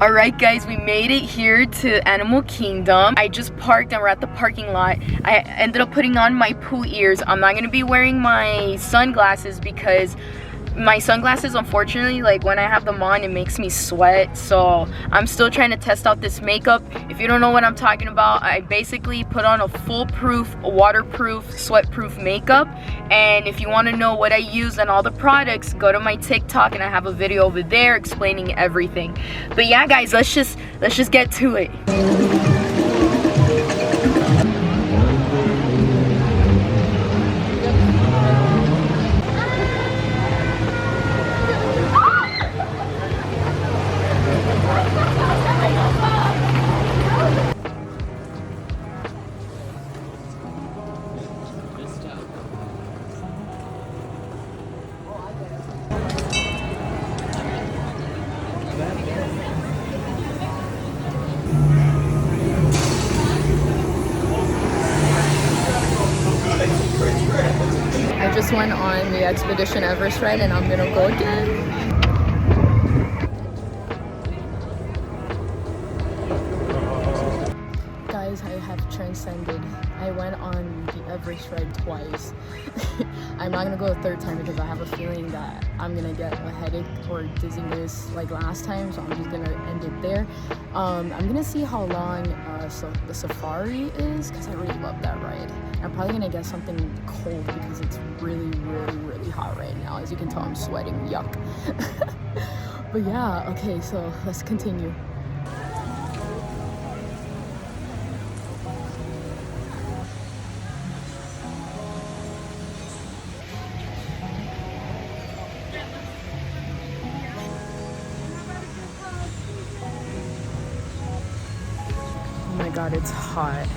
Alright guys, we made it here to Animal Kingdom. I just parked and we're at the parking lot. I ended up putting on my Pooh ears. I'm not gonna be wearing my sunglasses because my sunglasses, unfortunately, like when I have them on, it makes me sweat. So I'm still trying to test out this makeup. If you don't know what I'm talking about, I basically put on a foolproof, waterproof, sweatproof makeup. And if you want to know what I use and all the products, go to my TikTok and I have a video over there explaining everything. But yeah guys, let's just get to it. I just went on the Expedition Everest ride and I'm gonna go again. Guys, I have transcended. I went on the Everest ride twice. I'm not gonna go a third time because I have a feeling that I'm gonna get a headache or dizziness like last time, so I'm just gonna end it there. I'm gonna see how long the safari is because I really love that ride. I'm probably gonna get something cold because it's really hot right now. As you can tell, I'm sweating. Yuck. But yeah, okay, so let's continue. Oh my god, it's hot.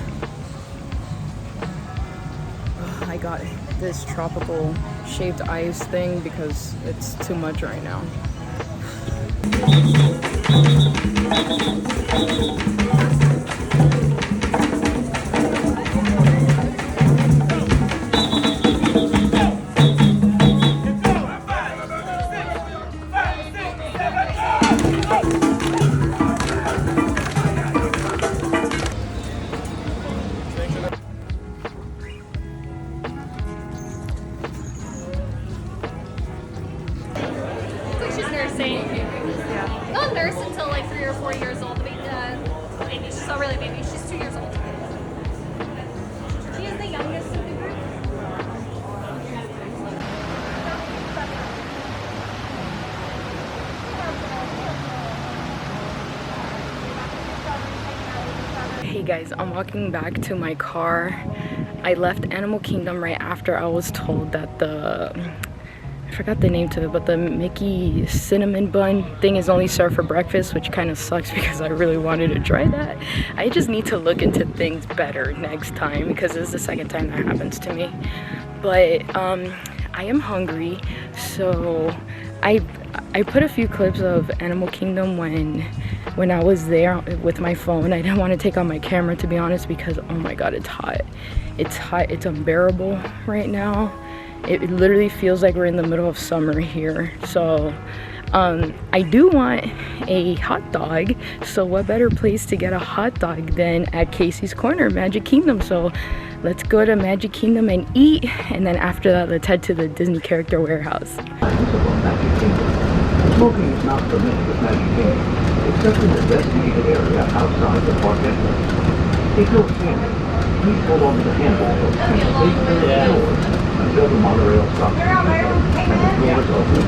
I got this tropical shaved ice thing because it's too much right now. Yeah. Not a nurse until like 3 or 4 years old. Baby, she's still really baby. She's 2 years old. She is the youngest of the group. Hey guys, I'm walking back to my car. I left Animal Kingdom right after I was told that I forgot the name to it, but the Mickey cinnamon bun thing is only served for breakfast, which kind of sucks because I really wanted to try that. I just need to look into things better next time because this is the second time that happens to me. But I am hungry, so I put a few clips of Animal Kingdom when I was there with my phone. I didn't want to take out my camera, to be honest, because oh my god, it's hot. It's hot, it's unbearable right now. It literally feels like we're in the middle of summer here. So I do want a hot dog, so what better place to get a hot dog than at Casey's Corner, Magic Kingdom. So let's go to Magic Kingdom and eat, and then after that let's head to the Disney Character Warehouse. Smoking is not permitted at Magic Kingdom, except in the designated area outside the park entrance. If you're standing, please hold on to the handle of the doors until the monorail stops and the doors open.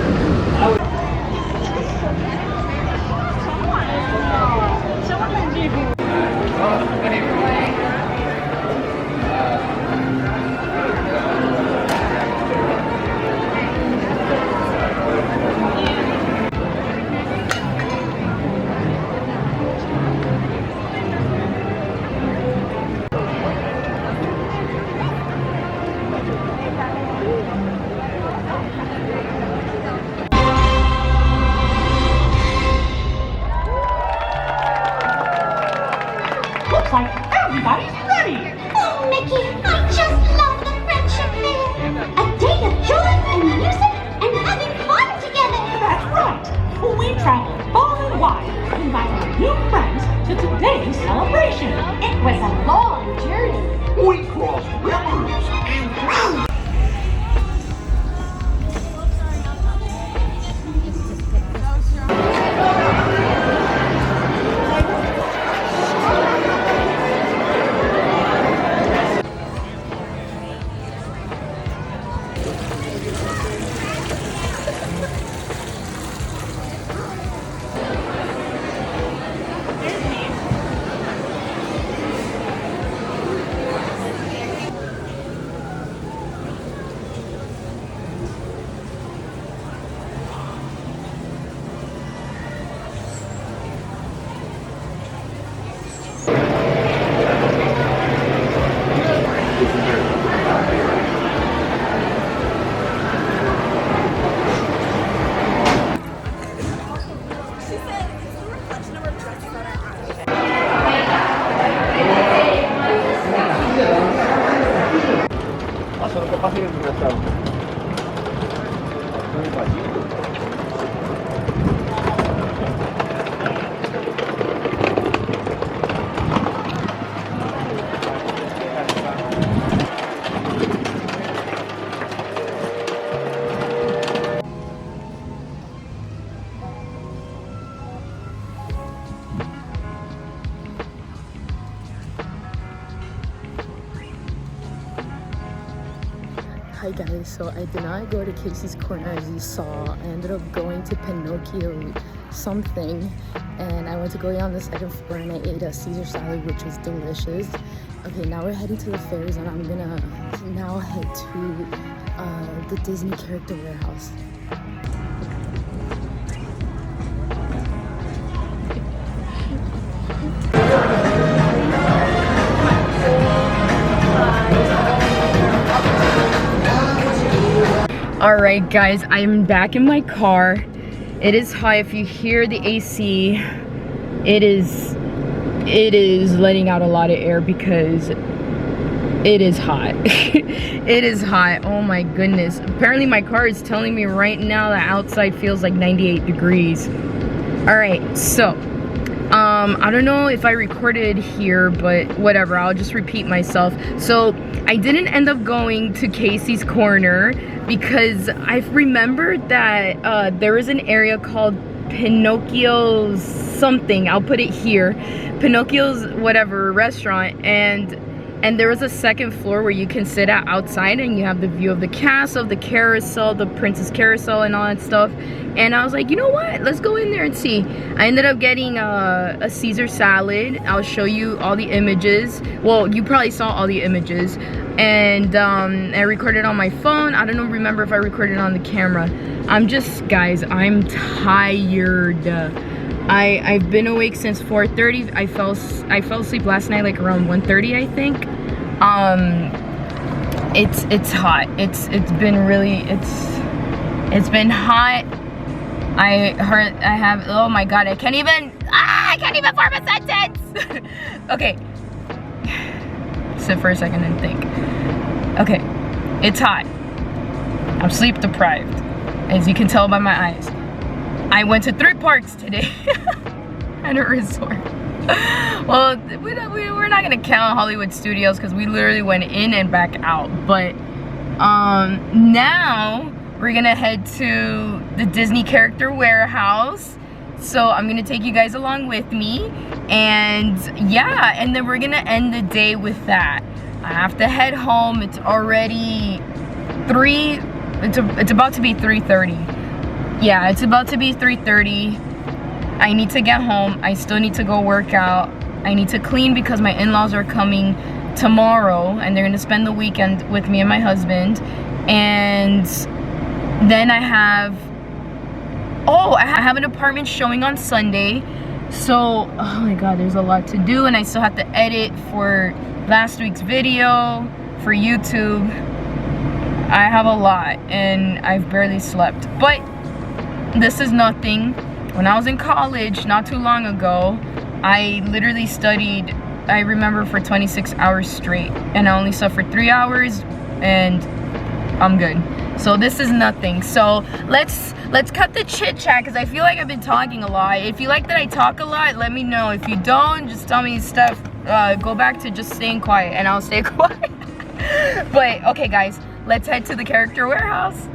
Like everybody's ready! Oh, Mickey, I just love the friendship fair! A day of joy and music and having fun together! That's right! we traveled far and wide, inviting new friends to today's celebration. It was a long journey. We crossed rivers and drowned. Hi guys, so I did not go to Casey's Corner as you saw. I ended up going to Pinocchio something, and I went to go eat on the second floor and I ate a Caesar salad, which was delicious. Okay, now we're heading to the fairs and I'm gonna now head to the Disney character warehouse. All right guys, I'm back in my car. It is hot. If you hear the AC, it is letting out a lot of air because it is hot. It is hot. Oh my goodness. Apparently my car is telling me right now that outside feels like 98 degrees. All right, so I don't know if I recorded here, but whatever, I'll just repeat myself. So I didn't end up going to Casey's Corner because I remembered that there is an area called Pinocchio's something. I'll put it here. Pinocchio's whatever restaurant, and there was a second floor where you can sit outside and you have the view of the castle, the carousel, the princess carousel and all that stuff. And I was like, you know what, let's go in there and see. I ended up getting a Caesar salad. I'll show you all the images. Well, you probably saw all the images. And I recorded on my phone. I don't remember if I recorded on the camera. Guys, I'm tired. I've been awake since 4:30. I fell asleep last night like around 1:30, I think. It's hot. It's been hot. Oh my god, I can't even form a sentence. Okay. Sit for a second and think. Okay, it's hot. I'm sleep deprived, as you can tell by my eyes. I went to 3 parks today at a resort. Well, we're not gonna count Hollywood Studios because we literally went in and back out. But now we're gonna head to the Disney character warehouse. So I'm gonna take you guys along with me, and yeah, and then we're gonna end the day with that. I have to head home. It's already it's about to be 3:30. Yeah, it's about to be 3:30. I need to get home. I still need to go work out. I need to clean because my in-laws are coming tomorrow and they're gonna spend the weekend with me and my husband. And then I have an apartment showing on Sunday. So, oh my god, there's a lot to do, and I still have to edit for last week's video for YouTube. I have a lot and I've barely slept, but this is nothing. When I was in college not too long ago, I literally studied, I remember, for 26 hours straight, and I only slept for 3 hours and I'm good. So this is nothing. So let's cut the chit chat because I feel like I've been talking a lot. If you like that I talk a lot, let me know. If you don't, just tell me stuff. Go back to just staying quiet and I'll stay quiet. But okay guys, let's head to the character warehouse.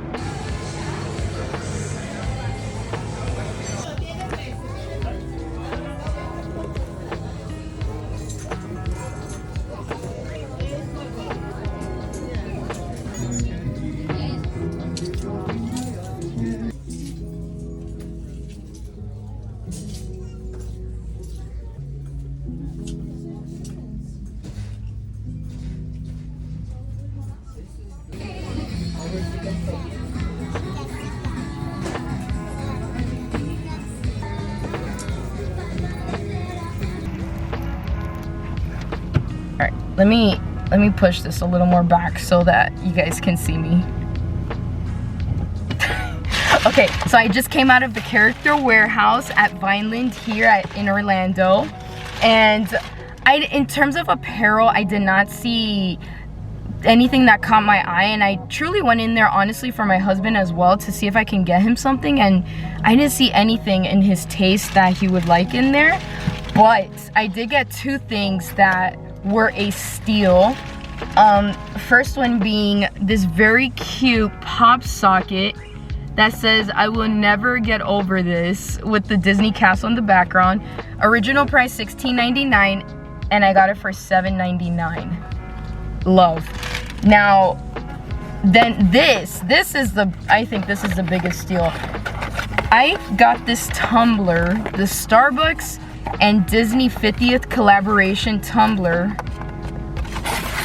Alright, let me push this a little more back so that you guys can see me. Okay, so I just came out of the character warehouse at Vineland here in Orlando, and in terms of apparel, I did not see anything that caught my eye, and I truly went in there honestly for my husband as well to see if I can get him something, and I didn't see anything in his taste that he would like in there. But I did get two things that were a steal. First one being this very cute pop socket that says "I will never get over this" with the Disney castle in the background. Original price $16.99 and I got it for $7.99. Love. Now then this is I think this is the biggest steal. I got this tumbler, the Starbucks and Disney 50th collaboration tumbler,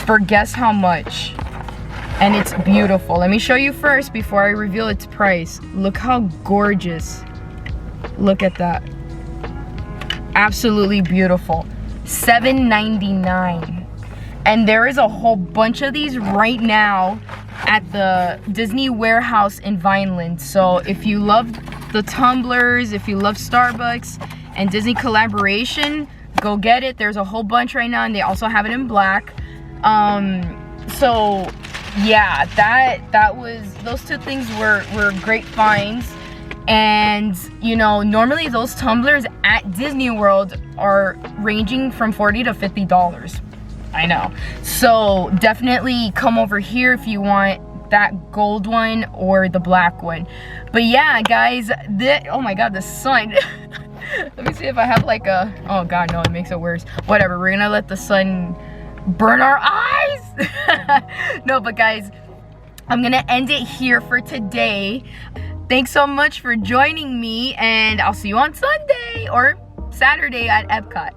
for guess how much? And it's beautiful. Let me show you first before I reveal its price. Look how gorgeous. Look at that. Absolutely beautiful. $7.99. And there is a whole bunch of these right now at the Disney warehouse in Vineland. So if you love the tumblers, if you love Starbucks and Disney collaboration, go get it. There's a whole bunch right now, and they also have it in black. So yeah, that was, those two things were great finds. And you know, normally those tumblers at Disney World are ranging from $40 to $50. I know. So definitely come over here if you want that gold one or the black one. But yeah guys, oh my god, the sun. Let me see if I have like a, oh god no, it makes it worse. Whatever, we're gonna let the sun burn our eyes. No, but guys, I'm gonna end it here for today. Thanks so much for joining me, and I'll see you on Sunday or Saturday at Epcot.